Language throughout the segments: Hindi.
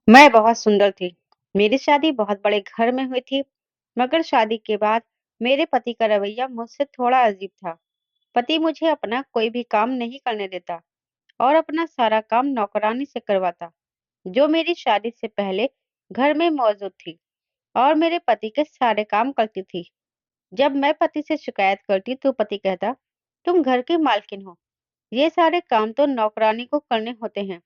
मैं बहुत सुंदर थी। मेरी शादी बहुत बड़े घर में हुई थी, मगर शादी के बाद मेरे पति का रवैया मुझसे थोड़ा अजीब था। पति मुझे अपना कोई भी काम नहीं करने देता और अपना सारा काम नौकरानी से करवाता, जो मेरी शादी से पहले घर में मौजूद थी और मेरे पति के सारे काम करती थी। जब मैं पति से शिकायत करती तो पति कहता, तुम घर की मालकिन हो, ये सारे काम तो नौकरानी को करने होते हैं।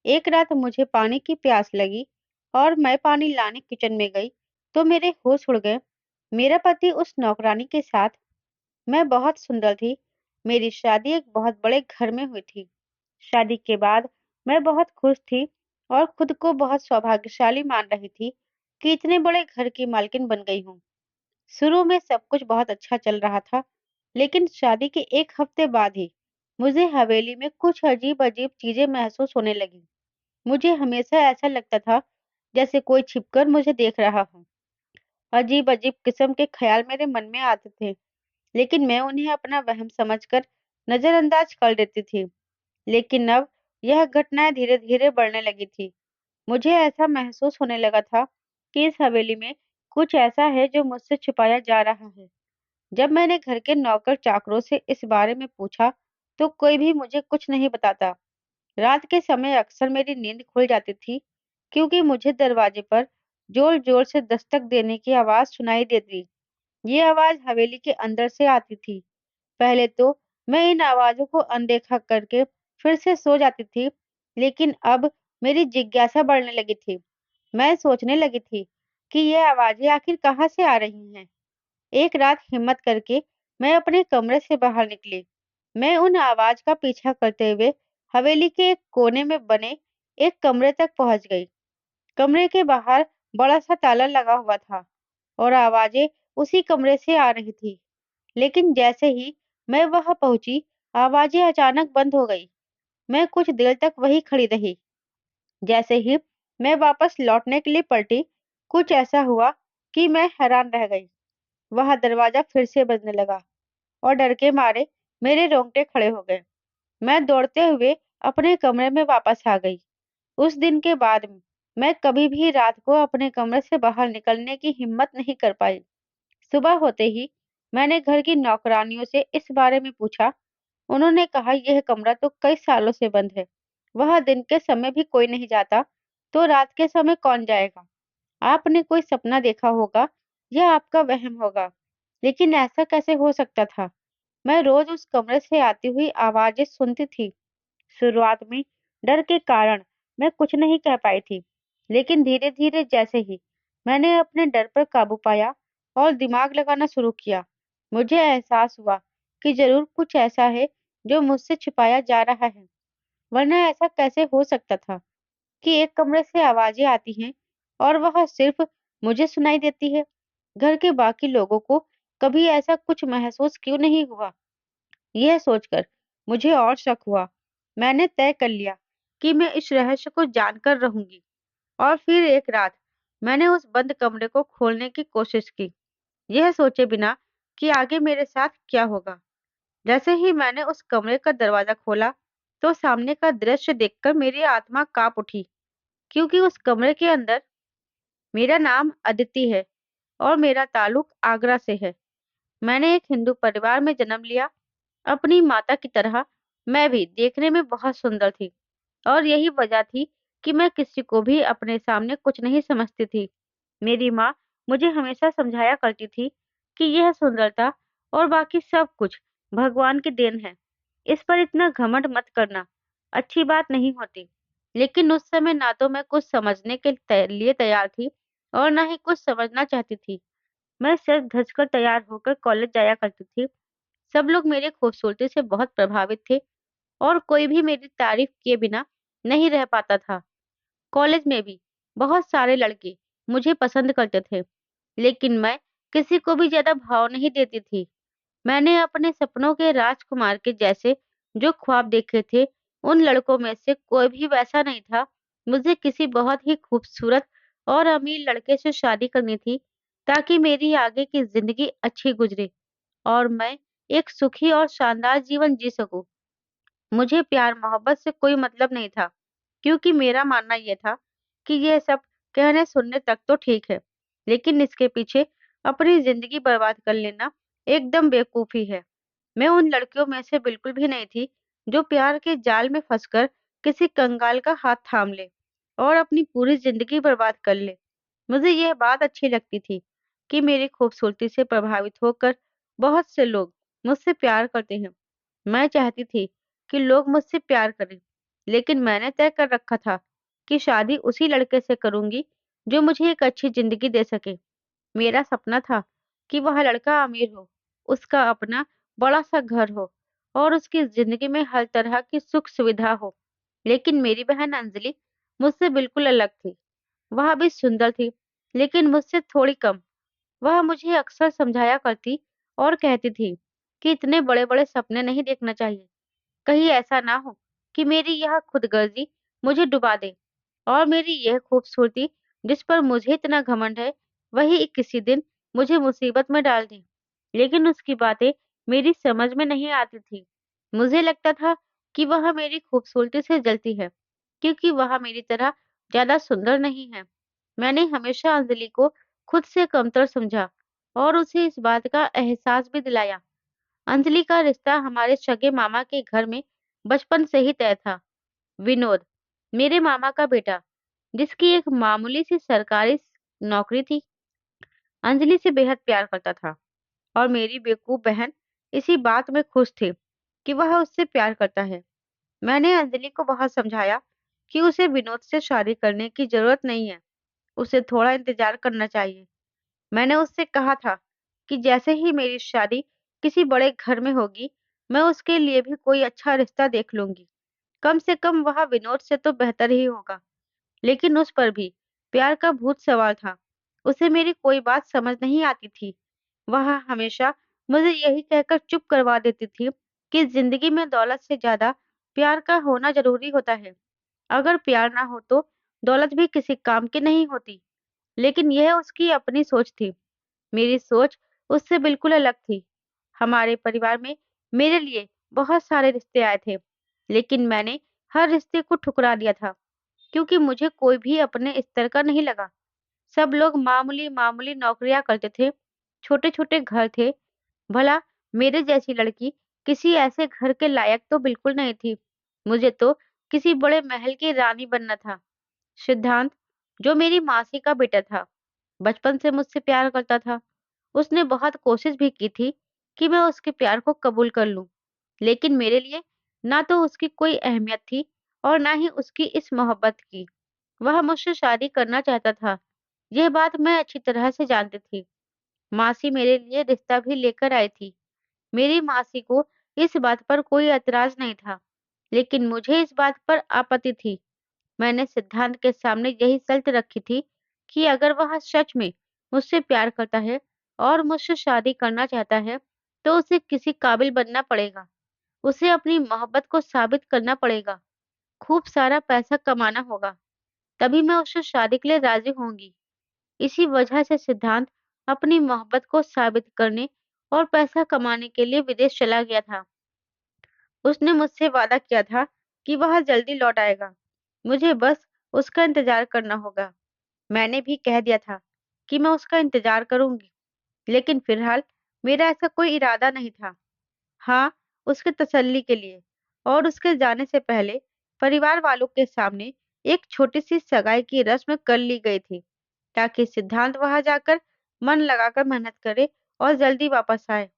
एक रात मुझे पानी की प्यास लगी और मैं पानी लाने किचन में गई तो मेरे होश उड़ गए। मेरा पति उस नौकरानी के साथ। मैं बहुत सुंदर थी। मेरी शादी एक बहुत बड़े घर में हुई थी। शादी के बाद मैं बहुत खुश थी और खुद को बहुत सौभाग्यशाली मान रही थी कि इतने बड़े घर की मालकिन बन गई हूँ। शुरू में सब कुछ बहुत अच्छा चल रहा था, लेकिन शादी के एक हफ्ते बाद ही मुझे हवेली में कुछ अजीब अजीब चीजें महसूस होने लगी। मुझे हमेशा ऐसा लगता था जैसे कोई छिपकर मुझे देख रहा हो। अजीब-अजीब किस्म के ख्याल मेरे मन में आते थे, लेकिन मैं उन्हें अपना वहम समझकर नजरअंदाज कर देती थी। लेकिन अब यह घटनाएं धीरे-धीरे बढ़ने लगी थी। मुझे ऐसा महसूस होने लगा था कि इस हवेली में कुछ ऐसा है जो मुझसे छुपाया जा रहा है। जब मैंने घर के नौकर चाकरों से इस बारे में पूछा, तो कोई भी मुझे कुछ नहीं बताता। रात के समय अक्सर मेरी नींद खुल जाती थी, क्योंकि मुझे दरवाजे पर जोर-जोर से दस्तक देने की आवाज सुनाई देती। ये आवाज हवेली के अंदर से आती थी। पहले तो मैं इन आवाजों को अनदेखा करके फिर से सो जाती थी, लेकिन अब मेरी जिज्ञासा बढ़ने लगी थी। मैं सोचने लगी थी कि ये आवाजें आखिर कहाँ से आ रही हैं। एक रात हिम्मत करके मैं अपने कमरे से बाहर निकली। मैं उन आवाज का पीछा करते हुए हवेली के एक कोने में बने एक कमरे तक पहुंच गई। कमरे के बाहर बड़ा सा ताला लगा हुआ था और आवाजें उसी कमरे से आ रही थी। लेकिन जैसे ही मैं वहां पहुंची, आवाजें अचानक बंद हो गई। मैं कुछ देर तक वहीं खड़ी रही। जैसे ही मैं वापस लौटने के लिए पलटी, कुछ ऐसा हुआ कि मैं हैरान रह गई। वह दरवाजा फिर से बजने लगा और डर के मारे मेरे रोंगटे खड़े हो गए। मैं दौड़ते हुए अपने कमरे में वापस आ गई। उस दिन के बाद मैं कभी भी रात को अपने कमरे से बाहर निकलने की हिम्मत नहीं कर पाई। सुबह होते ही मैंने घर की नौकरानियों से इस बारे में पूछा। उन्होंने कहा यह कमरा तो कई सालों से बंद है। वह दिन के समय भी कोई नहीं जाता, तो रात के समय कौन जाएगा? आपने कोई सपना देखा होगा या आपका वहम होगा, लेकिन ऐसा कैसे हो सकता था? मैं रोज उस कमरे से आती हुई आवाजें सुनती थी। शुरुआत में डर के कारण मैं कुछ नहीं कह पाई थी, लेकिन धीरे-धीरे जैसे ही मैंने अपने डर पर काबू पाया और दिमाग लगाना शुरू किया, मुझे एहसास हुआ कि जरूर कुछ ऐसा है जो मुझसे छिपाया जा रहा है। वरना ऐसा कैसे हो सकता था कि एक कमरे से आवाजें आती हैं और वह सिर्फ मुझे सुनाई देती है। घर के बाकी लोगों को कभी ऐसा कुछ महसूस क्यों नहीं हुआ? यह सोचकर मुझे और शक हुआ। मैंने तय कर लिया कि मैं इस रहस्य को जानकर रहूंगी और फिर एक रात मैंने उस बंद कमरे को खोलने की कोशिश की, यह सोचे बिना कि आगे मेरे साथ क्या होगा। जैसे ही मैंने उस कमरे का दरवाजा खोला, तो सामने का दृश्य देखकर मेरी आत्मा कांप उठी, क्योंकि उस कमरे के अंदर मेरा नाम अदिति है और मेरा ताल्लुक आगरा से है। मैंने एक हिंदू परिवार में जन्म लिया। अपनी माता की तरह मैं भी देखने में बहुत सुंदर थी और यही वजह थी कि मैं किसी को भी अपने सामने कुछ नहीं समझती थी। मेरी माँ मुझे हमेशा समझाया करती थी कि यह सुंदरता और बाकी सब कुछ भगवान की देन है। इस पर इतना घमंड मत करना, अच्छी बात नहीं होती। लेकिन उस समय ना तो मैं कुछ समझने के लिए तैयार थी और ना ही कुछ समझना चाहती थी। मैं सच धज कर तैयार होकर कॉलेज जाया करती थी। सब लोग मेरी खूबसूरती से बहुत प्रभावित थे और कोई भी मेरी तारीफ किए बिना नहीं रह पाता था। कॉलेज में भी बहुत सारे लड़के मुझे पसंद करते थे, लेकिन मैं किसी को भी ज्यादा भाव नहीं देती थी। मैंने अपने सपनों के राजकुमार के जैसे जो ख्वाब देखे थे, उन लड़कों में से कोई भी वैसा नहीं था। मुझे किसी बहुत ही खूबसूरत और अमीर लड़के से शादी करनी थी, ताकि मेरी आगे की जिंदगी अच्छी गुजरे और मैं एक सुखी और शानदार जीवन जी सकूं। मुझे प्यार मोहब्बत से कोई मतलब नहीं था, क्योंकि मेरा मानना यह था कि ये सब कहने सुनने तक तो ठीक है, लेकिन इसके पीछे अपनी जिंदगी बर्बाद कर लेना एकदम बेवकूफी है। मैं उन लड़कियों में से बिल्कुल भी नहीं थी जो प्यार के जाल में फंसकर किसी कंगाल का हाथ थाम ले और अपनी पूरी जिंदगी बर्बाद कर ले। मुझे यह बात अच्छी लगती थी कि मेरी खूबसूरती से प्रभावित होकर बहुत से लोग मुझसे प्यार करते हैं। मैं चाहती थी कि लोग मुझसे प्यार करें, लेकिन मैंने तय कर रखा था कि शादी उसी लड़के से करूंगी जो मुझे एक अच्छी जिंदगी दे सके। मेरा सपना था कि वह लड़का अमीर हो, उसका अपना बड़ा-सा घर हो और उसकी ज़िंदगी में हर तरह की सुख-सुविधा हो। लेकिन मेरी बहन अंजलि मुझसे बिल्कुल अलग थी। वह भी सुंदर थी, लेकिन मुझसे थोड़ी कम। वह मुझे अक्सर समझाया करती और कहती थी कि इतने बड़े-बड़े सपने नहीं देखना चाहिए। कहीं ऐसा ना हो कि मेरी यह खुदगर्जी मुझे डुबा दे और मेरी यह खूबसूरती जिस पर मुझे इतना घमंड है, वही किसी दिन मुझे मुसीबत में डाल दे। लेकिन उसकी बातें मेरी समझ में नहीं आती थी। मुझे लगता था कि वह मेरी खूबसूरती से जलती है, क्योंकि वह मेरी तरह ज़्यादा सुंदर नहीं है। मैंने हमेशा अंजलि को खुद से कमतर समझा और उसे इस बात का एहसास भी दिलाया। अंजलि का रिश्ता हमारे सगे मामा के घर में बचपन से ही तय था। विनोद, मेरे मामा का बेटा, जिसकी एक मामूली सी सरकारी नौकरी थी, अंजलि से बेहद प्यार करता था और मेरी बेवकूफ बहन इसी बात में खुश थी कि वह उससे प्यार करता है। मैंने अंजलि को बहुत समझाया कि उसे विनोद से शादी करने की जरूरत नहीं है, उसे थोड़ा इंतजार करना चाहिए। मैंने उससे कहा था कि जैसे ही मेरी शादी किसी बड़े घर में होगी, मैं उसके लिए भी कोई अच्छा रिश्ता देख लूंगी। कम से कम वह विनोद से तो बेहतर ही होगा। लेकिन उस पर भी प्यार का भूत सवार था। उसे मेरी कोई बात समझ नहीं आती थी। वह हमेशा मुझे यही कहकर चुप करवा देती थी कि जिंदगी में दौलत से ज्यादा प्यार का होना जरूरी होता है। अगर प्यार ना हो तो दौलत भी किसी काम की नहीं होती। लेकिन यह उसकी अपनी सोच थी। मेरी सोच उससे बिल्कुल अलग थी। हमारे परिवार में मेरे लिए बहुत सारे रिश्ते आए थे, लेकिन मैंने हर रिश्ते को ठुकरा दिया था, क्योंकि मुझे कोई भी अपने स्तर का नहीं लगा। सब लोग मामूली-मामूली नौकरियां करते थे, छोटे-छोटे घर थे। भला मेरे जैसी लड़की किसी ऐसे घर के लायक तो बिल्कुल नहीं थी। मुझे तो किसी बड़े महल की रानी बनना था। सिद्धांत, जो मेरी मासी का बेटा था, बचपन से मुझसे प्यार करता था। उसने बहुत कोशिश भी की थी कि मैं उसके प्यार को कबूल कर लूं, लेकिन मेरे लिए ना तो उसकी कोई अहमियत थी और ना ही उसकी इस मोहब्बत की। वह मुझसे शादी करना चाहता था, यह बात मैं अच्छी तरह से जानती थी। मासी मेरे लिए रिश्ता भी लेकर आई थी। मेरी मासी को इस बात पर कोई ऐतराज नहीं था, लेकिन मुझे इस बात पर आपत्ति थी। मैंने सिद्धांत के सामने यही शर्त रखी थी कि अगर वह सच में मुझसे प्यार करता है और मुझसे शादी करना चाहता है, तो उसे किसी काबिल बनना पड़ेगा। उसे अपनी मोहब्बत को साबित करना पड़ेगा। खूब सारा पैसा कमाना होगा, तभी मैं उससे शादी के लिए राजी होंगी। इसी वजह से सिद्धांत अपनी मोहब्बत को साबित करने और पैसा कमाने के लिए विदेश चला गया था। उसने मुझसे वादा किया था कि वह जल्दी लौट आएगा। मुझे बस उसका इंतजार करना होगा। मैंने भी कह दिया था कि मैं उसका इंतजार करूंगी, लेकिन फिलहाल मेरा ऐसा कोई इरादा नहीं था। हाँ, उसके तसल्ली के लिए और उसके जाने से पहले परिवार वालों के सामने एक छोटी-सी सगाई की रस्म कर ली गई थी, ताकि सिद्धांत वहां जाकर मन लगाकर मेहनत करे और जल्दी वापस आए।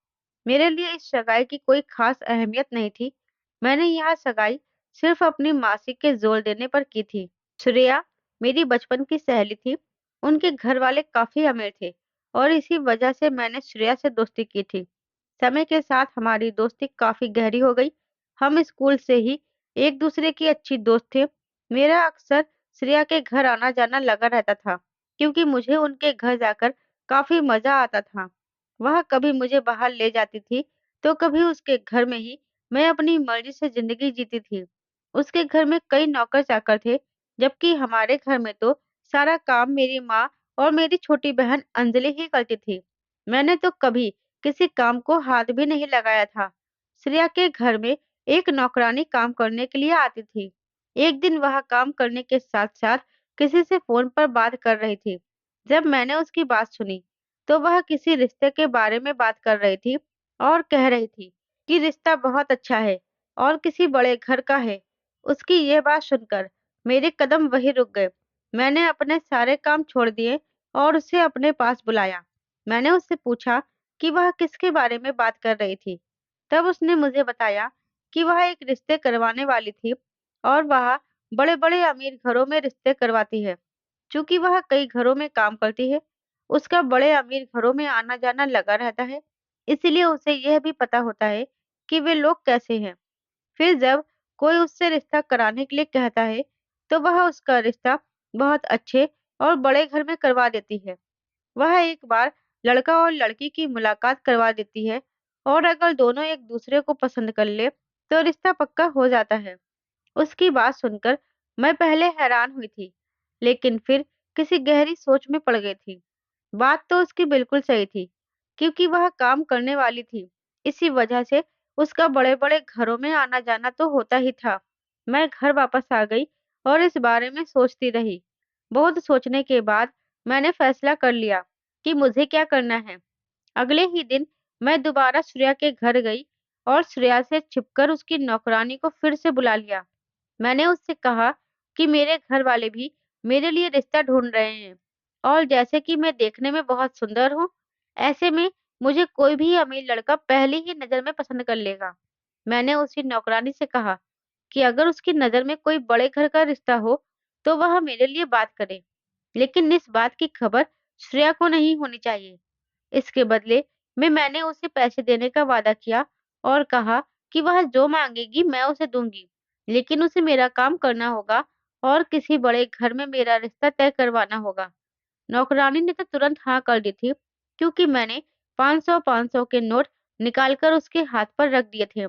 मेरे लिए इस सगाई की कोई खास अहमियत नहीं थी। मैंने यह सगाई सिर्फ अपनी मासी के जोर देने पर की थी। श्रेया मेरी बचपन की सहेली थी। उनके घर वाले काफी अमीर थे और इसी वजह से मैंने श्रेया से दोस्ती की थी। समय के साथ हमारी दोस्ती काफी गहरी हो गई। हम स्कूल से ही एक दूसरे की अच्छी दोस्त थे। मेरा अक्सर श्रेया के घर आना जाना लगा रहता था, क्योंकि मुझे उनके घर जाकर काफी मजा आता था। वह कभी मुझे बाहर ले जाती थी, तो कभी उसके घर में ही मैं अपनी मर्जी से जिंदगी जीती थी। उसके घर में कई नौकर चाकर थे, जबकि हमारे घर में तो सारा काम मेरी माँ और मेरी छोटी बहन अंजलि ही करती थी। मैंने तो कभी किसी काम को हाथ भी नहीं लगाया था। श्रेया के घर में एक नौकरानी काम करने के लिए आती थी। एक दिन वह काम करने के साथ साथ किसी से फ़ोन पर बात कर रही थी। जब मैंने उसकी बात सुनी, तो वह किसी रिश्ते के बारे में बात कर रही थी और कह रही थी कि रिश्ता बहुत अच्छा है और किसी बड़े घर का है। उसकी ये बात सुनकर मेरे कदम वहीं रुक गए। मैंने अपने सारे काम छोड़ दिए और उसे अपने पास बुलाया। मैंने उससे पूछा कि वह किसके बारे में बात कर रही थी। तब उसने मुझे बताया कि वह एक रिश्ते करवाने वाली थी और वह बड़े-बड़े अमीर घरों में रिश्ते करवाती है। चूँकि वह कई घरों में काम करती है, उसका बड़े अमीर घरों में आना-जाना लगा रहता है, इसीलिए उसे यह भी पता होता है कि वे लोग कैसे हैं। फिर जब कोई उससे रिश्ता कराने के लिए कहता है, तो वह उसका रिश्ता बहुत अच्छे और बड़े घर में करवा देती है। वह एक बार लड़का और लड़की की मुलाकात करवा देती है और अगर दोनों एक दूसरे को पसंद कर ले, तो रिश्ता पक्का हो जाता है। उसकी बात सुनकर मैं पहले हैरान हुई थी, लेकिन फिर किसी गहरी सोच में पड़ गई थी। बात तो उसकी बिल्कुल सही थी, क्योंकि वह काम करने वाली थी। इसी वजह से उसका बड़े-बड़े घरों में आना-जाना तो होता ही था। मैं घर वापस आ गई और इस बारे में सोचती रही। बहुत सोचने के बाद मैंने फैसला कर लिया कि मुझे क्या करना है। अगले ही दिन मैं दोबारा श्रेया के घर गई और श्रेया से छिपकर उसकी नौकरानी को फिर से बुला लिया। मैंने उससे कहा कि मेरे घर वाले भी मेरे लिए रिश्ता ढूंढ रहे हैं और जैसे कि मैं देखने में बहुत सुंदर हूँ, ऐसे में मुझे कोई भी अमीर लड़का पहली ही नजर में पसंद कर लेगा। मैंने उसी नौकरानी से कहा कि अगर उसकी नजर में कोई बड़े घर का रिश्ता हो, तो वह मेरे लिए बात करे, लेकिन इस बात की खबर श्रेया को नहीं होनी चाहिए। इसके बदले में मैंने उसे पैसे देने का वादा किया और कहा कि वह जो मांगेगी मैं उसे दूंगी, लेकिन उसे मेरा काम करना होगा और किसी बड़े घर में मेरा रिश्ता तय करवाना होगा। नौकरानी ने तो तुरंत हाँ कर दी थी, क्योंकि मैंने 500-500 के नोट निकालकर उसके हाथ पर रख दिए थे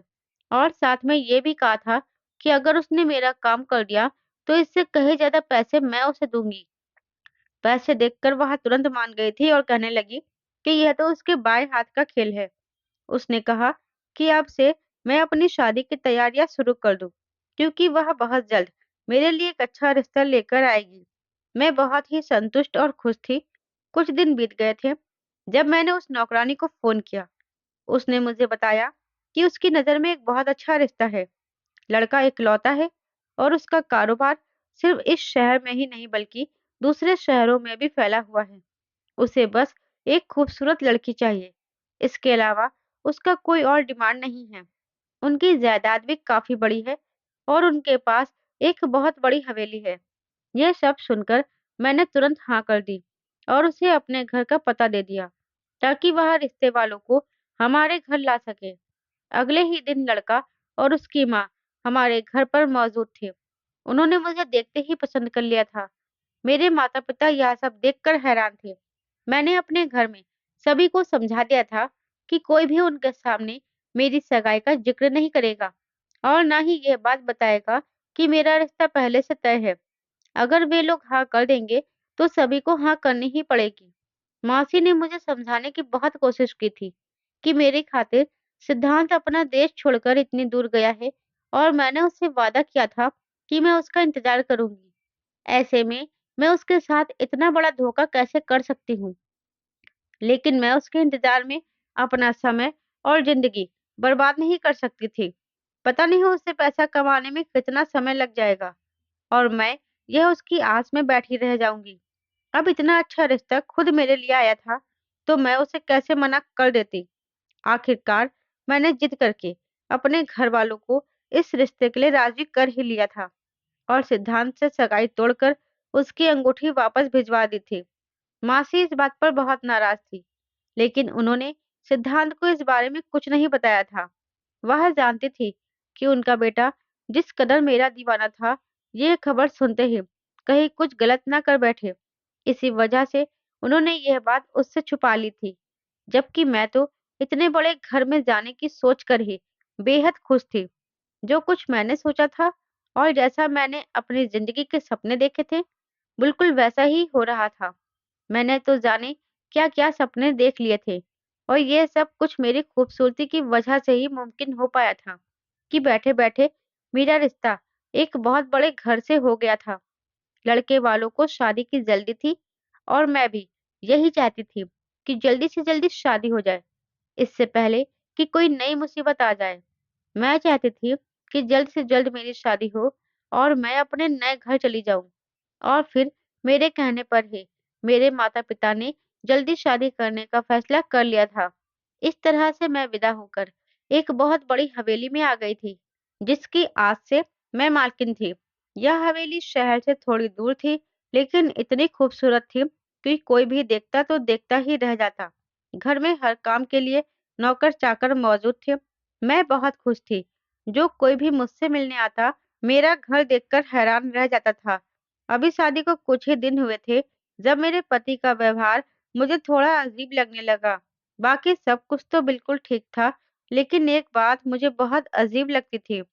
और साथ में ये भी कहा था कि अगर उसने मेरा काम कर दिया, तो इससे कहीं ज्यादा पैसे मैं उसे दूंगी। पैसे देखकर वह तुरंत मान गई थी और कहने लगी कि यह तो उसके बाएं हाथ का खेल है। उसने कहा कि अब से मैं अपनी शादी की तैयारियां शुरू कर दूं, क्योंकि वह बहुत जल्द मेरे लिए एक अच्छा रिश्ता लेकर आएगी। मैं बहुत ही संतुष्ट और खुश थी। कुछ दिन बीत गए थे जब मैंने उस नौकरानी को फोन किया। उसने मुझे बताया कि उसकी नज़र में एक बहुत अच्छा रिश्ता है। लड़का इकलौता है और उसका कारोबार सिर्फ इस शहर में ही नहीं बल्कि दूसरे शहरों में भी फैला हुआ है। उसे बस एक खूबसूरत लड़की चाहिए। इसके अलावा उसका कोई और डिमांड नहीं है। उनकी जायदाद भी काफी बड़ी है और उनके पास एक बहुत बड़ी हवेली है। यह सब सुनकर मैंने तुरंत हाँ कर दी और उसे अपने घर का पता दे दिया, ताकि वह रिश्ते वालों को हमारे घर ला सके। अगले ही दिन लड़का और उसकी माँ हमारे घर पर मौजूद थे। उन्होंने मुझे देखते ही पसंद कर लिया था। मेरे माता-पिता यह सब देखकर हैरान थे। मैंने अपने घर में सभी को समझा दिया था कि कोई भी उनके सामने मेरी सगाई का जिक्र नहीं करेगा और ना ही यह बात बताएगा कि मेरा रिश्ता पहले से तय है। अगर वे लोग हाँ कर देंगे, तो सभी को हाँ करनी ही पड़ेगी। मौसी ने मुझे समझाने की बहुत कोशिश की थी कि मेरी खातिर सिद्धांत अपना देश छोड़कर इतनी दूर गया है और मैंने उससे वादा किया था कि मैं उसका इंतजार करूंगी। ऐसे में मैं उसके साथ इतना बड़ा धोखा कैसे कर सकती हूँ? लेकिन मैं उसके इंतजार में अपना समय और जिंदगी बर्बाद नहीं कर सकती थी। पता नहीं उससे पैसा कमाने में कितना समय लग जाएगा और मैं यह उसकी आस में बैठी रह जाऊंगी। अब इतना अच्छा रिश्ता खुद मेरे लिए आया था, तो मैं उसे कैसे मना कर देती? आखिरकार मैंने जिद करके अपने घर वालों को इस रिश्ते के लिए राजी कर ही लिया था और सिद्धांत से सगाई तोड़कर उसकी अंगूठी वापस भिजवा दी थी। मासी इस बात पर बहुत नाराज थी, लेकिन उन्होंने सिद्धांत को इस बारे में कुछ नहीं बताया था। वह जानती थी कि उनका बेटा जिस कदर मेरा दीवाना था, ये खबर सुनते ही कहीं कुछ गलत ना कर बैठे। इसी वजह से उन्होंने यह बात उससे छुपा ली थी, जबकि मैं तो इतने बड़े घर में जाने की सोचकर ही बेहद खुश थी। जो कुछ मैंने सोचा था और जैसा मैंने अपनी जिंदगी के सपने देखे थे, बिल्कुल वैसा ही हो रहा था। मैंने तो जाने क्या-क्या सपने देख लिए थे और ये सब कुछ मेरी खूबसूरती की वजह से ही मुमकिन हो पाया था कि बैठे-बैठे मेरा रिश्ता एक बहुत बड़े घर से हो गया था। लड़के वालों को शादी की जल्दी थी और मैं भी यही चाहती थी कि जल्दी से जल्दी शादी हो जाए, इससे पहले कि कोई नई मुसीबत आ जाए। मैं चाहती थी कि जल्द से जल्द मेरी शादी हो और मैं अपने नए घर चली जाऊं। और फिर मेरे कहने पर ही मेरे माता-पिता ने जल्दी शादी करने का फैसला कर लिया था। इस तरह से मैं विदा होकर एक बहुत बड़ी हवेली में आ गई थी, जिसकी आज से मैं मालकिन थी। यह हवेली शहर से थोड़ी दूर थी, लेकिन इतनी खूबसूरत थी कि कोई भी देखता तो देखता ही रह जाता। घर में हर काम के लिए नौकर-चाकर मौजूद थे। मैं बहुत खुश थी। जो कोई भी मुझसे मिलने आता, मेरा घर देखकर हैरान रह जाता था। अभी शादी को कुछ ही दिन हुए थे, जब मेरे पति का व्यवहार मुझे थोड़ा अजीब लगने लगा। बाकी सब कुछ तो बिल्कुल ठीक था, लेकिन एक बात मुझे बहुत अजीब लगती थी।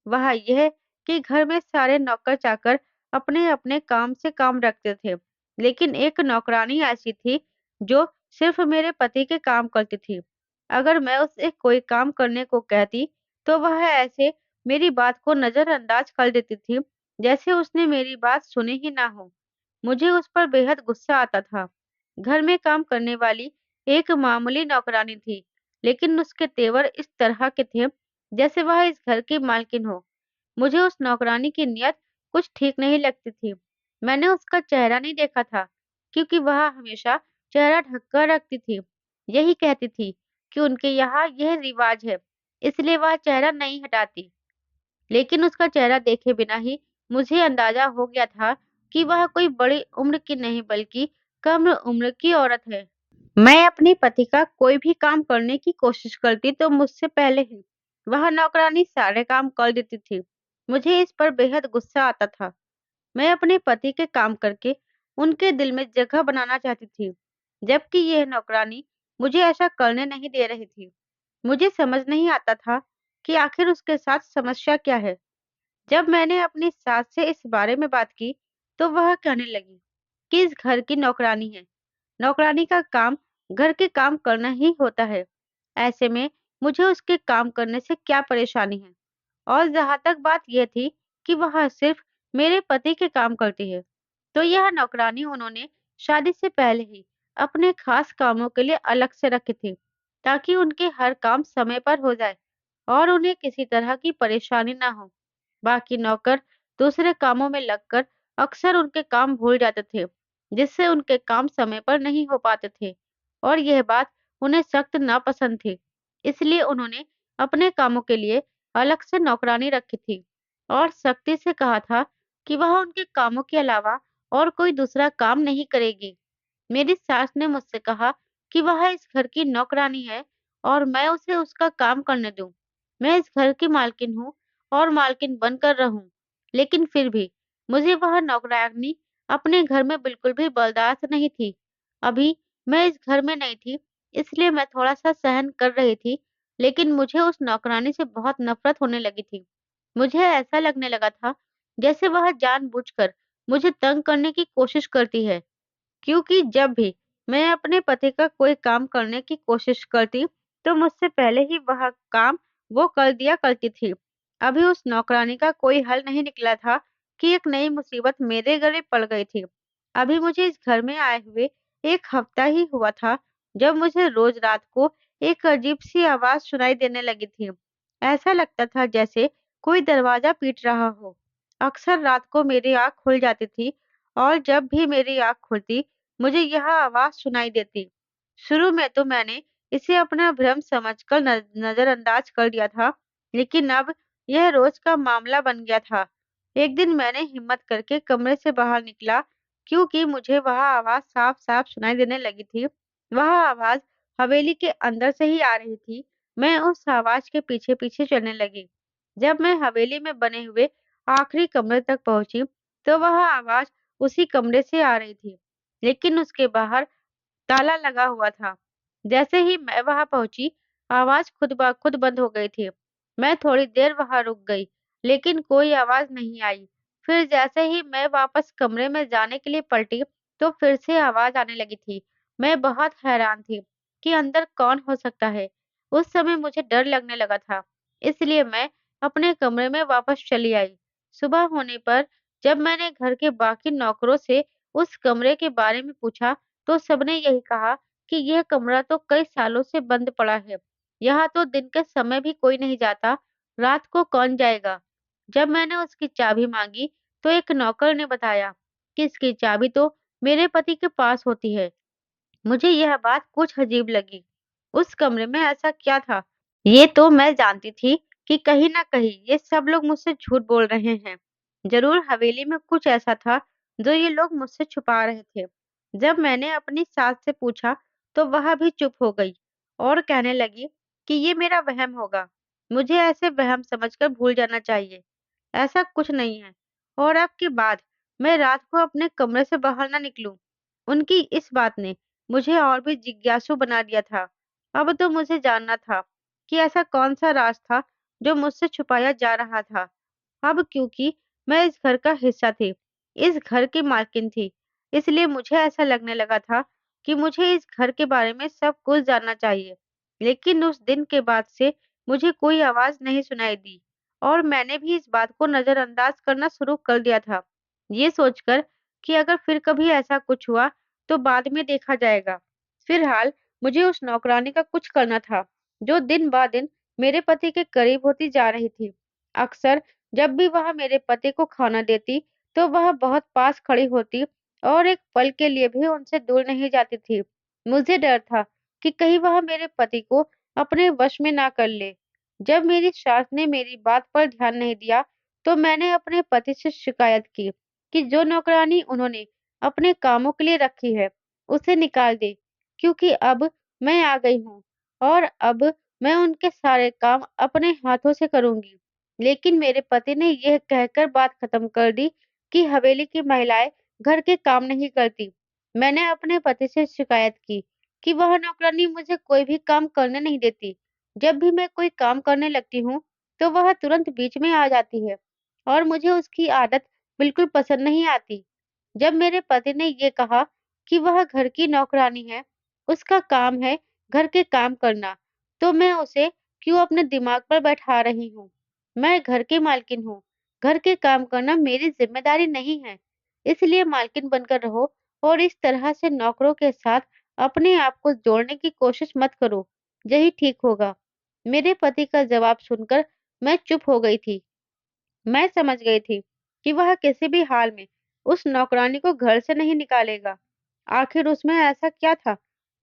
वह यह कि घर में सारे नौकर-चाकर अपने-अपने काम से काम रखते थे, लेकिन एक नौकरानी ऐसी थी, जो सिर्फ मेरे पति के काम करती थी। अगर मैं उससे कोई काम करने को कहती, तो वह ऐसे मेरी बात को नज़रअंदाज कर देती थी, जैसे उसने मेरी बात सुनी ही ना हो। मुझे उस पर बेहद गुस्सा आता था। घर में काम करने वाली एक मामूली नौकरानी थी, लेकिन उसके तेवर इस तरह के थे, जैसे वह इस घर की मालकिन हो। मुझे उस नौकरानी की नीयत कुछ ठीक नहीं लगती थी। मैंने उसका चेहरा नहीं देखा था, क्योंकि वह हमेशा चेहरा ढककर रखती थी। यही कहती थी कि उनके यहाँ यह रिवाज है, इसलिए वह चेहरा नहीं हटाती। लेकिन उसका चेहरा देखे बिना ही मुझे अंदाजा हो गया था कि वह कोई बड़ी उम्र की नहीं बल्कि कम उम्र की औरत है। मैं अपने पति का कोई भी काम करने की कोशिश करती तो मुझसे पहले ही वह नौकरानी सारे काम कर देती थी। मुझे इस पर बेहद गुस्सा आता था। मैं अपने पति के काम करके उनके दिल में जगह बनाना चाहती थी, जबकि यह नौकरानी मुझे ऐसा करने नहीं दे रही थी। मुझे समझ नहीं आता था कि आखिर उसके साथ समस्या क्या है। जब मैंने अपनी सास से इस बारे में बात की, तो वह कहने लगी कि इस घर की नौकरानी है। नौकरानी का काम घर के काम करना ही होता है। ऐसे में मुझे उसके काम करने से क्या परेशानी है? और जहाँ तक बात यह थी कि वह सिर्फ मेरे पति के काम करती है, तो यह नौकरानी उन्होंने शादी से पहले ही अपने खास कामों के लिए अलग से रखी थी, ताकि उनके हर काम समय पर हो जाए और उन्हें किसी तरह की परेशानी ना हो। बाकी नौकर दूसरे कामों में लगकर अक्सर उनके काम भूल जाते थे, जिससे उनके काम समय पर नहीं हो पाते थे और यह बात उन्हें सख्त नापसंद थी। इसलिए उन्होंने अपने कामों के लिए अलग से नौकरानी रखी थी और सख्ती से कहा था कि वह उनके कामों के अलावा और कोई दूसरा काम नहीं करेगी। मेरी सास ने मुझसे कहा कि वह इस घर की नौकरानी है और मैं उसे उसका काम करने दूं। मैं इस घर की मालकिन हूँ और मालकिन बनकर रहूं, लेकिन फिर भी मुझे वह नौकरानी अपने घर में बिल्कुल भी बर्दाश्त नहीं थी। अभी मैं इस घर में नहीं थी, इसलिए मैं थोड़ा सा सहन कर रही थी, लेकिन मुझे उस नौकरानी से बहुत नफरत होने लगी थी। मुझे ऐसा लगने लगा था जैसे वह जानबूझकर मुझे तंग करने की कोशिश करती है। क्योंकि जब भी मैं अपने पति का कोई काम करने की कोशिश करती, तो मुझसे पहले ही वह काम वो कर दिया करती थी। अभी उस नौकरानी का कोई हल नहीं निकला था कि एक नई मुसीबत मेरे गले पड़ गई थी। अभी मुझे इस घर में आए हुए 1 हफ्ता ही हुआ था, जब मुझे रोज रात को एक अजीब-सी आवाज़ सुनाई देने लगी थी। ऐसा लगता था जैसे कोई दरवाज़ा पीट रहा हो। अक्सर रात को मेरी आँख खुल जाती थी और जब भी मेरी आँख खुलती, मुझे यह आवाज़ सुनाई देती। शुरू में तो मैंने इसे अपना भ्रम समझकर नज़रअंदाज कर दिया था, लेकिन अब यह रोज़ का मामला बन गया था। एक दिन मैंने हिम्मत करके कमरे से बाहर निकला, क्योंकि मुझे वह आवाज़ साफ-साफ सुनाई देने लगी थी। वह आवाज़ हवेली के अंदर से ही आ रही थी। मैं उस आवाज़ के पीछे-पीछे चलने लगी। जब मैं हवेली में बने हुए आखिरी कमरे तक पहुँची, तो वह आवाज़ उसी कमरे से आ रही थी, लेकिन उसके बाहर ताला लगा हुआ था। जैसे ही मैं वहां पहुंची, आवाज खुद ब खुद बंद हो गई थी। मैं थोड़ी देर वहां रुक गई, लेकिन कोई आवाज नहीं आई। फिर जैसे ही मैं वापस कमरे में जाने के लिए पलटी, तो फिर से आवाज आने लगी थी। मैं बहुत हैरान थी कि अंदर कौन हो सकता है। उस समय मुझे डर लगने लगा था, इसलिए मैं अपने कमरे में वापस चली आई। सुबह होने पर जब मैंने घर के बाकी नौकरों से उस कमरे के बारे में पूछा, तो सबने यही कहा कि यह कमरा तो कई सालों से बंद पड़ा है। यहाँ तो दिन के समय भी कोई नहीं जाता, रात को कौन जाएगा? जब मैंने उसकी चाबी मांगी, तो एक नौकर ने बताया कि इसकी चाबी तो मेरे पति के पास होती है। मुझे यह बात कुछ अजीब लगी। उस कमरे में ऐसा क्या था? ये तो मैं जानती थी कि कहीं न कहीं ये सब लोग मुझसे झूठ बोल रहे हैं। ज़रूर हवेली में कुछ ऐसा था जो ये लोग मुझसे छुपा रहे थे। जब मैंने अपनी सास से पूछा तो वह भी चुप हो गई और कहने लगी कि ये मेरा वहम होगा। मुझे ऐसे वहम समझकर भूल जाना चाहिए। ऐसा कुछ नहीं है और अब के बाद मैं रात को अपने कमरे से बाहर ना निकलूं। उनकी इस बात ने मुझे और भी जिज्ञासु बना दिया था। अब तो मुझे जानना था कि ऐसा कौन-सा राज था जो मुझसे छुपाया जा रहा था। अब क्योंकि मैं इस घर का हिस्सा थी, इस घर की मालकिन थी, इसलिए मुझे ऐसा लगने लगा था कि मुझे इस घर के बारे में सब कुछ जानना चाहिए। लेकिन उस दिन के बाद से मुझे कोई आवाज़ नहीं सुनाई दी और मैंने भी इस बात को नज़रअंदाज करना शुरू कर दिया था, ये सोचकर कि अगर फिर कभी ऐसा कुछ हुआ तो बाद में देखा जाएगा। फिलहाल मुझे उस नौकरानी का कुछ करना था, जो दिन-ब-दिन मेरे पति के करीब होती जा रही थी। अक्सर जब भी वह मेरे पति को खाना देती, तो वह बहुत पास खड़ी होती और एक पल के लिए भी उनसे दूर नहीं जाती थी। मुझे डर था कि कहीं वह मेरे पति को अपने वश में ना कर ले। जब मेरी सास ने मेरी बात पर ध्यान नहीं दिया, तो मैंने अपने पति से शिकायत की कि जो नौकरानी उन्होंने अपने कामों के लिए रखी है, उसे निकाल दे, क्योंकि अब मैं आ गई हूँ और अब मैं उनके सारे काम अपने हाथों से करूँगी। लेकिन मेरे पति ने यह कहकर बात खत्म कर दी कि हवेली की महिलाएं घर के काम नहीं करती। मैंने अपने पति से शिकायत की कि वह नौकरानी मुझे कोई भी काम करने नहीं देती। जब भी मैं कोई काम करने लगती हूँ, तो वह तुरंत बीच में आ जाती है और मुझे उसकी आदत बिल्कुल पसंद नहीं आती। जब मेरे पति ने ये कहा कि वह घर की नौकरानी है, उसका काम है घर के काम करना, तो मैं उसे क्यों अपने दिमाग पर बैठा रही हूँ? मैं घर की मालकिन हूँ, घर के काम करना मेरी ज़िम्मेदारी नहीं है, इसलिए मालकिन बनकर रहो और इस तरह से नौकरों के साथ अपने आप को जोड़ने की कोशिश मत करो, यही ठीक होगा। मेरे पति का जवाब सुनकर मैं चुप हो गई थी। मैं समझ गई थी कि वह किसी भी हाल में उस नौकरानी को घर से नहीं निकालेगा। आखिर उसमें ऐसा क्या था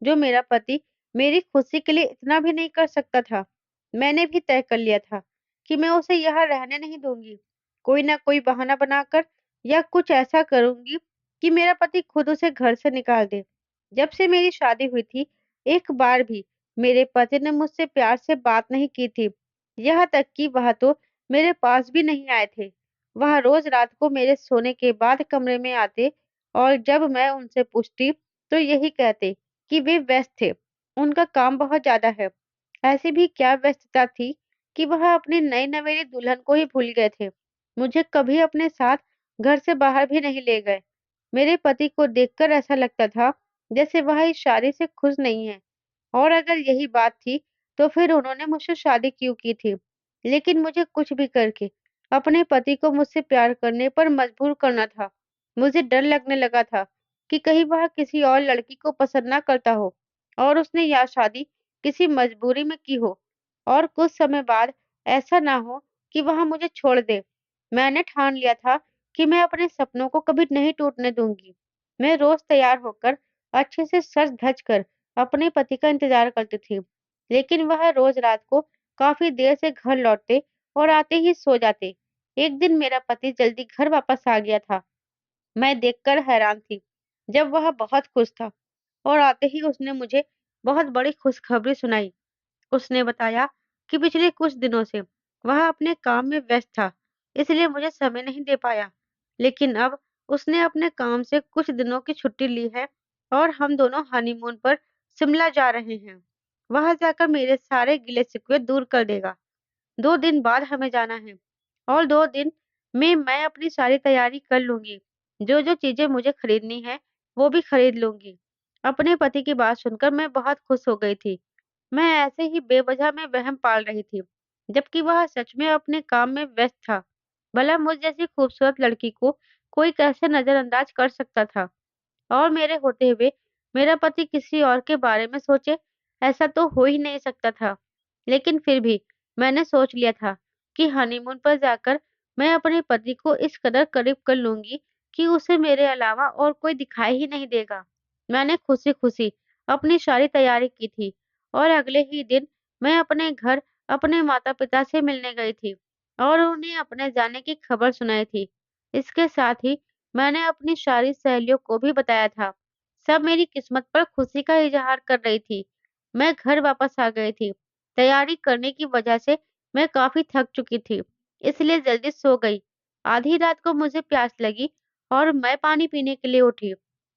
जो मेरा पति मेरी खुशी के लिए इतना भी नहीं कर सकता था? मैंने भी तय कर लिया था कि मैं उसे यहाँ रहने नहीं दूंगी। कोई ना कोई बहाना बनाकर या कुछ ऐसा करूंगी कि मेरा पति खुद उसे घर से निकाल दे। जब से मेरी शादी हुई थी, एक बार भी मेरे पति ने मुझसे प्यार से बात नहीं की थी। यहाँ तक कि वह तो मेरे पास भी नहीं आए थे। वह रोज़ रात को मेरे सोने के बाद कमरे में आते और जब मैं उनसे पूछती, तो यही कहते कि वे व्यस्त थे, उनका काम बहुत ज़्यादा है। ऐसी भी क्या व्यस्तता थी कि वह अपनी नई-नवेली दुल्हन को ही भूल गए थे। मुझे कभी अपने साथ घर से बाहर भी नहीं ले गए। मेरे पति को देखकर ऐसा लगता था, जैसे वह इस शादी से खुश नहीं हैं और अगर यही बात थी, तो फिर उन्होंने मुझसे शादी क्यों की थी? लेकिन मुझे कुछ भी करके अपने पति को मुझसे प्यार करने पर मजबूर करना था। मुझे डर लगने लगा था कि कहीं वह किसी और लड़की को पसंद ना करता हो और उसने यह शादी किसी मजबूरी में की हो और कुछ समय बाद ऐसा ना हो कि वह मुझे छोड़ दे। मैंने ठान लिया था कि मैं अपने सपनों को कभी नहीं टूटने दूंगी। मैं रोज तैयार होकर अच्छे से सज-धज कर अपने पति का इंतजार करती थी, लेकिन वह रोज रात को काफ़ी देर से घर लौटते और आते ही सो जाते। एक दिन मेरा पति जल्दी घर वापस आ गया था। मैं देखकर हैरान थी, जब वह बहुत खुश था और आते ही उसने मुझे बहुत बड़ी खुशखबरी सुनाई। उसने बताया कि पिछले कुछ दिनों से वह अपने काम में व्यस्त था, इसलिए मुझे समय नहीं दे पाया। लेकिन अब उसने अपने काम से कुछ दिनों की छुट्टी ली है और हम दोनों हनीमून पर शिमला जा रहे हैं। वहां जाकर मेरे सारे गिले-शिकवे दूर कर देगा। 2 दिन बाद हमें जाना है और 2 दिन में मैं अपनी सारी तैयारी कर लूँगी। जो-जो चीज़ें मुझे खरीदनी है, वो भी खरीद लूँगी। अपने पति की बात सुनकर मैं बहुत खुश हो गई थी। मैं ऐसे ही बेवजह में वहम पाल रही थी, जबकि वह सच में अपने काम में व्यस्त था। भला मुझ जैसी खूबसूरत लड़की को कोई कैसे नजरअंदाज कर सकता था? और मेरे होते हुए मेरा पति किसी और के बारे में सोचे, ऐसा तो हो ही नहीं सकता था। लेकिन फिर भी मैंने सोच लिया था कि हनीमून पर जाकर मैं अपने पति को इस कदर करीब कर लूंगी कि उसे मेरे अलावा और कोई दिखाई ही नहीं देगा। मैंने खुशी खुशी अपनी सारी तैयारी की थी और अगले ही दिन मैं अपने घर अपने माता पिता से मिलने गई थी और उन्हें अपने जाने की खबर सुनाई थी। इसके साथ ही मैंने अपनी सारी सहेलियों को भी बताया था। सब मेरी किस्मत पर खुशी का इज़हार कर रही थी। मैं घर वापस आ गई थी। तैयारी करने की वजह से मैं काफ़ी थक चुकी थी, इसलिए जल्दी सो गई। आधी रात को मुझे प्यास लगी और मैं पानी पीने के लिए उठी।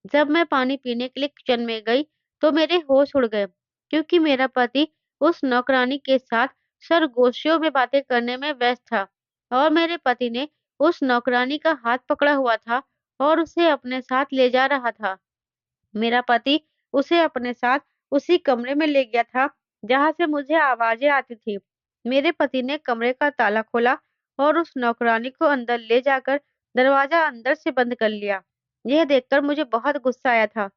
जब मैं पानी पीने के लिए किचन में गई, तो मेरे होश उड़ गए, क्योंकि मेरा पति उस नौकरानी के साथ सरगोशियों में बातें करने में व्यस्त था और मेरे पति ने उस नौकरानी का हाथ पकड़ा हुआ था और उसे अपने साथ ले जा रहा था। मेरा पति उसे अपने साथ उसी कमरे में ले गया था जहां से मुझे आवाजें आती थी। मेरे पति ने कमरे का ताला खोला और उस नौकरानी को अंदर ले जाकर दरवाजा अंदर से बंद कर लिया। यह देखकर मुझे बहुत गुस्सा आया था।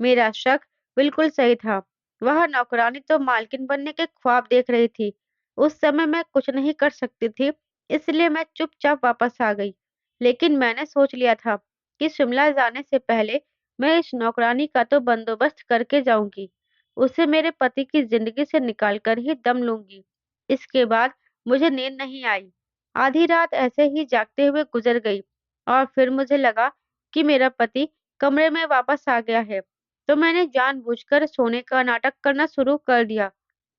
मेरा शक बिल्कुल सही था। वह नौकरानी तो मालकिन बनने के ख्वाब देख रही थी। उस समय मैं कुछ नहीं कर सकती थी, इसलिए मैं चुपचाप वापस आ गई। लेकिन मैंने सोच लिया था कि शिमला जाने से पहले मैं इस नौकरानी का तो बंदोबस्त करके जाऊंगी। उसे मेरे पति की जिंदगी से निकाल कर ही दम लूंगी। इसके बाद मुझे नींद नहीं आई। आधी रात ऐसे ही जागते हुए गुजर गई और फिर मुझे लगा कि मेरा पति कमरे में वापस आ गया है, तो मैंने जानबूझकर सोने का नाटक करना शुरू कर दिया।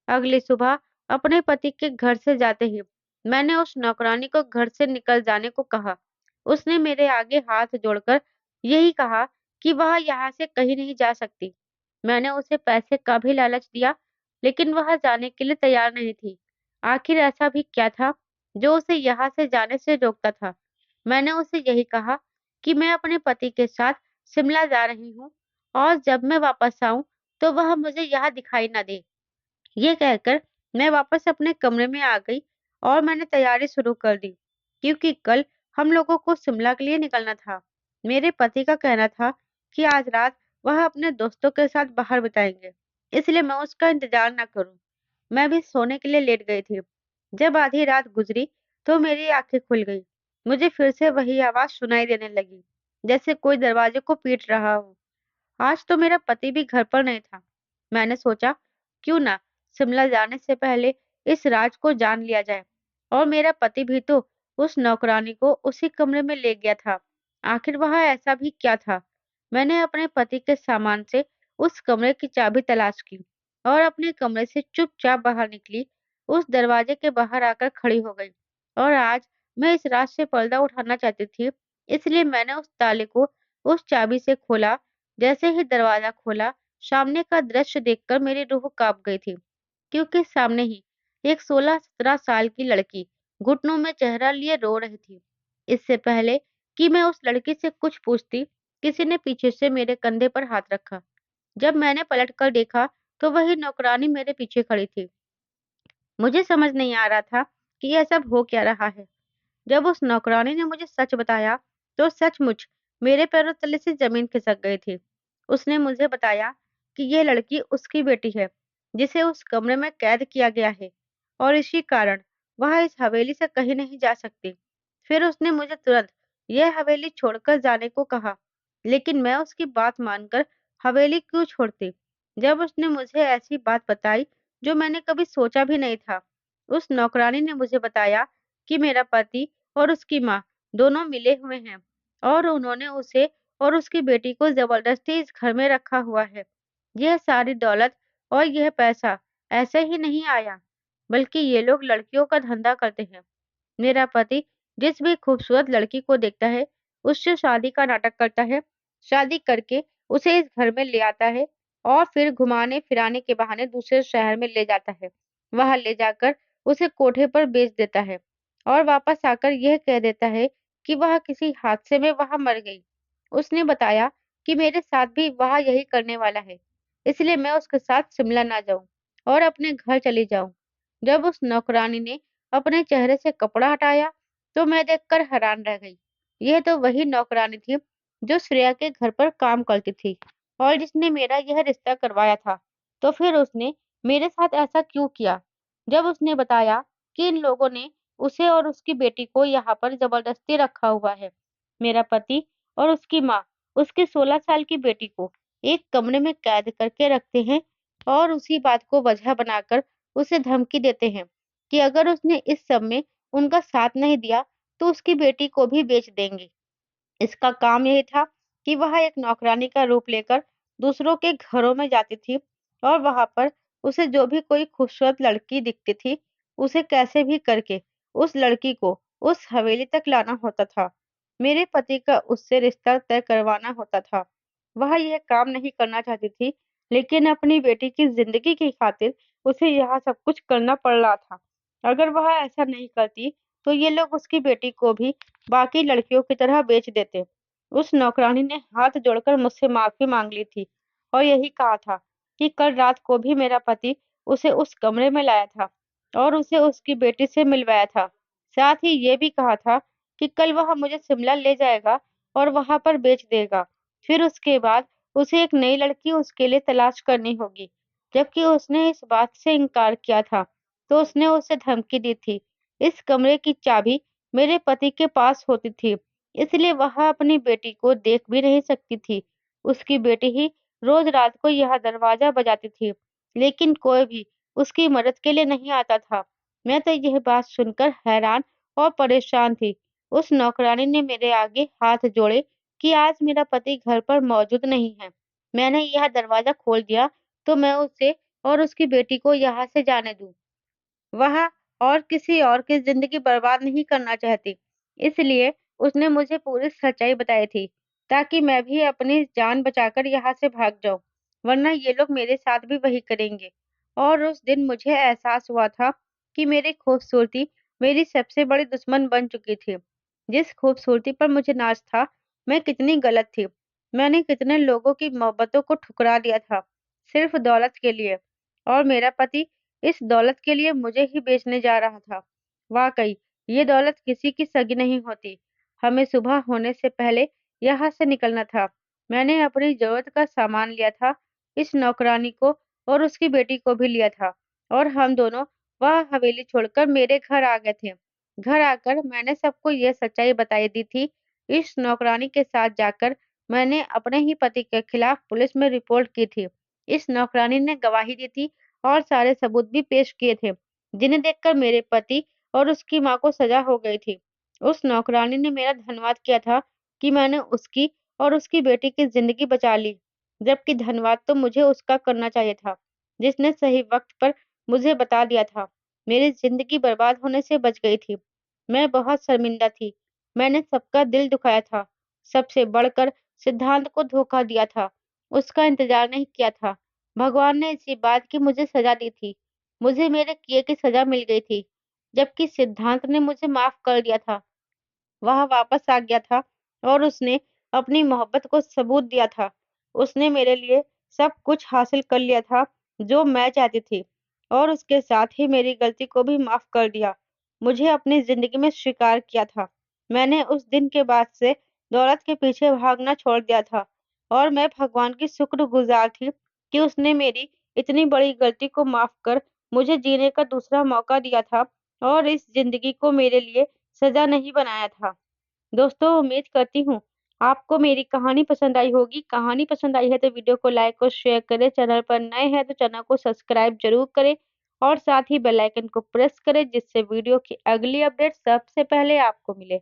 अगली सुबह अपने पति के घर से जाते ही मैंने उस नौकरानी को घर से निकल जाने को कहा। उसने मेरे आगे हाथ जोड़कर यही कहा कि वह यहाँ से कहीं नहीं जा सकती। मैंने उसे पैसे का भी लालच दिया, लेकिन वह जाने के लिए तैयार नहीं थी। आखिर ऐसा भी क्या था जो उसे यहाँ से जाने से रोकता था? मैंने उसे यही कहा कि मैं अपने पति के साथ शिमला जा रही हूँ और जब मैं वापस आऊं तो वह मुझे यहाँ दिखाई ना दे। ये कहकर मैं वापस अपने कमरे में आ गई और मैंने तैयारी शुरू कर दी, क्योंकि कल हम लोगों को शिमला के लिए निकलना था। मेरे पति का कहना था कि आज रात वह अपने दोस्तों के साथ बाहर बिताएंगे, इसलिए मैं उसका इंतजार न करूं। मैं भी सोने के लिए लेट गई थी। जब आधी रात गुजरी तो मेरी आंखें खुल गई। मुझे फिर से वही आवाज सुनाई देने लगी, जैसे कोई दरवाजे को पीट रहा हो। आज तो मेरा पति भी घर पर नहीं था। मैंने सोचा, क्यों ना शिमला जाने से पहले इस राज को जान लिया जाए। और मेरा पति भी तो उस नौकरानी को उसी कमरे में ले गया था। आखिर वह ऐसा भी क्या था? मैंने अपने पति के सामान से उस कमरे की चाबी तलाश की और अपने कमरे से चुपचाप बाहर निकली। उस दरवाजे के बाहर आकर खड़ी हो गई और आज मैं इस राज से पर्दा उठाना चाहती थी, इसलिए मैंने उस ताले को उस चाबी से खोला। जैसे ही दरवाजा खोला, सामने का दृश्य देखकर मेरी रूह कांप गई थी, क्योंकि सामने ही एक 16-17 साल की लड़की घुटनों में चेहरा लिए रो रही थी। इससे पहले कि मैं उस लड़की से कुछ पूछती, किसी ने पीछे से मेरे कंधे पर हाथ रखा। जब मैंने पलटकर देखा, तो वही नौकरानी मेरे पीछे खड़ी थी। मुझे समझ नहीं आ रहा था कि यह सब हो क्या रहा है। जब उस नौकरानी ने मुझे सच बताया, तो सचमुच मेरे पैरों तले से जमीन खिसक गई थी। उसने मुझे बताया कि यह लड़की उसकी बेटी है, जिसे उस कमरे में कैद किया गया है और इसी कारण वह इस हवेली से कहीं नहीं जा सकती। फिर उसने मुझे तुरंत यह हवेली छोड़कर जाने को कहा, लेकिन मैं उसकी बात मानकर हवेली क्यों छोड़ती? जब उसने मुझे ऐसी बात बताई जो मैंने कभी सोचा भी नहीं था। उस नौकरानी ने मुझे बताया कि मेरा पति और उसकी माँ दोनों मिले हुए हैं और उन्होंने उसे और उसकी बेटी को जबरदस्ती इस घर में रखा हुआ है। यह सारी दौलत और यह पैसा ऐसे ही नहीं आया, बल्कि ये लोग लड़कियों का धंधा करते हैं। मेरा पति जिस भी खूबसूरत लड़की को देखता है, उससे शादी का नाटक करता है। शादी करके उसे इस घर में ले आता है और फिर घुमाने-फिराने के बहाने दूसरे शहर में ले जाता है। वहाँ ले जाकर उसे कोठे पर बेच देता है और वापस आकर यह कह देता है कि वह किसी हादसे में वहाँ मर गई। उसने बताया कि मेरे साथ भी वह यही करने वाला है, इसलिए मैं उसके साथ शिमला ना जाऊँ और अपने घर चली जाऊँ। जब उस नौकरानी ने अपने चेहरे से कपड़ा हटाया, तो मैं देखकर हैरान रह गई। यह तो वही नौकरानी थी जो श्रेया के घर पर काम करती थी और जिसने मेरा यह रिश्ता करवाया था। तो फिर उसने मेरे साथ ऐसा क्यों किया? जब उसने बताया कि इन लोगों ने उसे और उसकी बेटी को यहाँ पर जबरदस्ती रखा हुआ है। मेरा पति और उसकी माँ उसकी 16 साल की बेटी को एक कमरे में कैद करके रखते हैं और उसी बात को वजह बनाकर उसे धमकी देते हैं कि अगर उसने इस सब में उनका साथ नहीं दिया तो उसकी बेटी को भी बेच देंगे। इसका काम यही था कि वह एक नौकरानी का रूप लेकर दूसरों के घरों में जाती थी और वहां पर उसे जो भी कोई खूबसूरत लड़की दिखती थी, उसे कैसे भी करके उस लड़की को उस हवेली तक लाना होता था। मेरे पति का उससे रिश्ता तय करवाना होता था। वह यह काम नहीं करना चाहती थी, लेकिन अपनी बेटी की जिंदगी की खातिर उसे यह सब कुछ करना पड़ रहा था। अगर वह ऐसा नहीं करती, तो ये लोग उसकी बेटी को भी बाकी लड़कियों की तरह बेच देते। उस नौकरानी ने हाथ जोड़कर मुझसे माफी मांग ली थी और यही कहा था कि कल रात को भी मेरा पति उसे उस कमरे में लाया था और उसे उसकी बेटी से मिलवाया था। साथ ही ये भी कहा था कि कल वह मुझे शिमला ले जाएगा और वहां पर बेच देगा। फिर उसके बाद उसे एक नई लड़की उसके लिए तलाश करनी होगी। जबकि उसने इस बात से इनकार किया था, तो उसने उसे धमकी दी थी। इस कमरे की चाबी मेरे पति के पास होती थी, इसलिए वह अपनी बेटी को देख भी नहीं सकती थी। उसकी बेटी ही रोज रात को यह दरवाजा बजाती थी, लेकिन कोई भी उसकी मदद के लिए नहीं आता था। मैं तो यह बात सुनकर हैरान और परेशान थी। उस नौकरानी ने मेरे आगे हाथ जोड़े कि आज मेरा पति घर पर मौजूद नहीं है। मैंने यह दरवाजा खोल दिया तो मैं उसे और उसकी बेटी को यहाँ से जाने दूं। वह और किसी और की ज़िंदगी बर्बाद नहीं करना चाहती। इसलिए उसने मुझे पूरी सच्चाई बताई थी, ताकि मैं भी अपनी जान बचाकर यहाँ से भाग जाऊँ, वरना ये लोग मेरे साथ भी वही करेंगे। और उस दिन मुझे एहसास हुआ था कि मेरी खूबसूरती मेरी सबसे बड़ी दुश्मन बन चुकी थी। जिस खूबसूरती पर मुझे नाज़ था, मैं कितनी गलत थी। मैंने कितने लोगों की मोहब्बतों को ठुकरा दिया था, सिर्फ़ दौलत के लिए। और मेरा पति इस दौलत के लिए मुझे ही बेचने जा रहा था। वाकई ये दौलत किसी की सगी नहीं होती। हमें सुबह होने से पहले यहाँ से निकलना था। मैंने अपनी जरूरत का सामान लिया था, इस नौकरानी को और उसकी बेटी को भी लिया था और हम दोनों वह हवेली छोड़कर मेरे घर आ गए थे। घर आकर मैंने सबको ये सच्चाई बताई दी थी। इस नौकरानी के साथ जाकर मैंने अपने ही पति के खिलाफ पुलिस में रिपोर्ट की थी। इस नौकरानी ने गवाही दी थी और सारे सबूत भी पेश किए थे, जिन्हें देखकर मेरे पति और उसकी माँ को सजा हो गई थी। उस नौकरानी ने मेरा धन्यवाद किया था कि मैंने उसकी और उसकी बेटी की जिंदगी बचा ली, जबकि धन्यवाद तो मुझे उसका करना चाहिए था, जिसने सही वक्त पर मुझे बता दिया था। मेरी जिंदगी बर्बाद होने से बच गई थी। मैं बहुत शर्मिंदा थी। मैंने सबका दिल दुखाया था। सबसे बढ़कर सिद्धांत को धोखा दिया था। उसका इंतजार नहीं किया था। भगवान ने इसी बात की मुझे सजा दी थी। मुझे मेरे किए की सजा मिल गई थी, जबकि सिद्धांत ने मुझे माफ कर दिया था। वह वापस आ गया था और उसने अपनी मोहब्बत को सबूत दिया था। उसने मेरे लिए सब कुछ हासिल कर लिया था जो मैं चाहती थी और उसके साथ ही मेरी गलती को भी माफ कर दिया। मुझे अपनी जिंदगी में स्वीकार किया था। मैंने उस दिन के बाद से दौलत के पीछे भागना छोड़ दिया था और मैं भगवान की शुक्रगुजार थी कि उसने मेरी इतनी बड़ी गलती को माफ कर मुझे जीने का दूसरा मौका दिया था और इस जिंदगी को मेरे लिए सजा नहीं बनाया था। दोस्तों उम्मीद करती हूँ आपको मेरी कहानी पसंद आई होगी। कहानी पसंद आई है तो वीडियो को लाइक और शेयर करें। चैनल पर नए हैं तो चैनल को सब्सक्राइब जरूर करें और साथ ही बेल आइकन को प्रेस करें जिससे वीडियो की अगली अपडेट सबसे पहले आपको मिले।